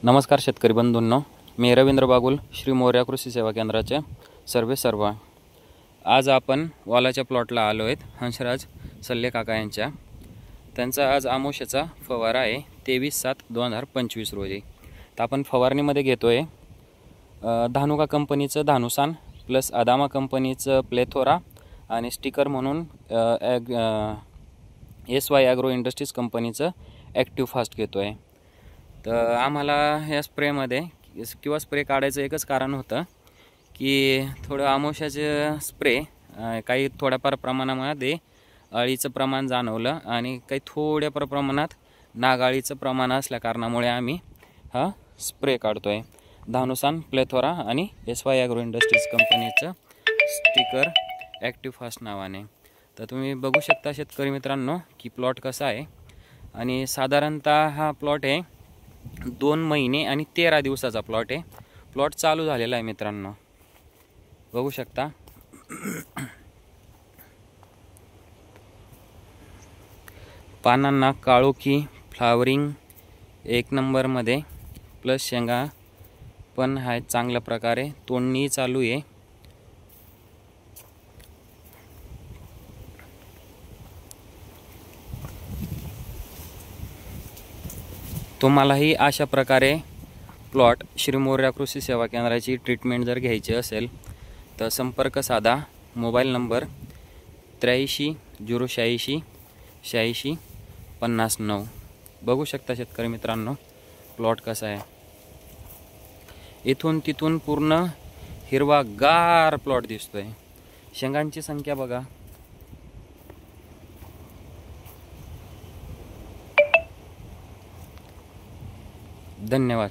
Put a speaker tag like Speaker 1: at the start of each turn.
Speaker 1: नमस्कार शेतकरी बंधूंनो, मी रवींद्र बागुल, श्री मोर्या कृषी सेवा केंद्राचे सर्व आज आपण वालाच्या प्लॉटला आलो आहेत हंसराज सल्ले काका यांच्या। त्यांचा आज आमोशाचा फवारा आहे 23/7/2025 रोजी। तर आपण फवारणीमध्ये घेतोय धानुका कंपनीचं धानुसान प्लस अदामा कंपनीचं प्लेथोरा आणि स्टिकर म्हणून SY ॲग्रो इंडस्ट्रीज कंपनीचं ॲक्टिव्ह फास्ट घेतोय। तर आम्हाला ह्या स्प्रेमध्ये किंवा स्प्रे काढायचं एकच कारण होतं की थोडं आमोशाचे स्प्रे काही थोड्याफार प्रमाणामध्ये अळीचं प्रमाण जाणवलं आणि काही थोड्या प्रमाणात नागाळीचं प्रमाण असल्या कारणामुळे आम्ही हा स्प्रे काढतोय धानुसान प्लेथोरा आणि SY ॲग्रो इंडस्ट्रीज कंपनीचं स्टिकर ॲक्टिव्ह फास्ट नावाने। तर तुम्ही बघू शकता शेतकरी मित्रांनो की प्लॉट कसा आहे आणि साधारणतः हा प्लॉट आहे 2 महिने आणि 13 दिवसाचा प्लॉट आहे। प्लॉट चालू झालेला आहे मित्रांनो, बघू शकता। पानांना काळोखी फ्लावरिंग 1 नंबरमध्ये प्लस शेंगा पण आहे चांगल्या प्रकारे, तोडणी चालू आहे। तुम्हालाही अशा प्रकारे प्लॉट श्री मोर्या कृषी सेवा केंद्राची ट्रीटमेंट जर घ्यायची असेल तर संपर्क साधा। Mobile number 83 086 86 59। बघू शकता शेतकरी मित्रांनो प्लॉट कसा आहे, इथून तिथून पूर्ण हिरवागार प्लॉट दिसतोय। शेंगांची संख्या बघा, धन्यवाद।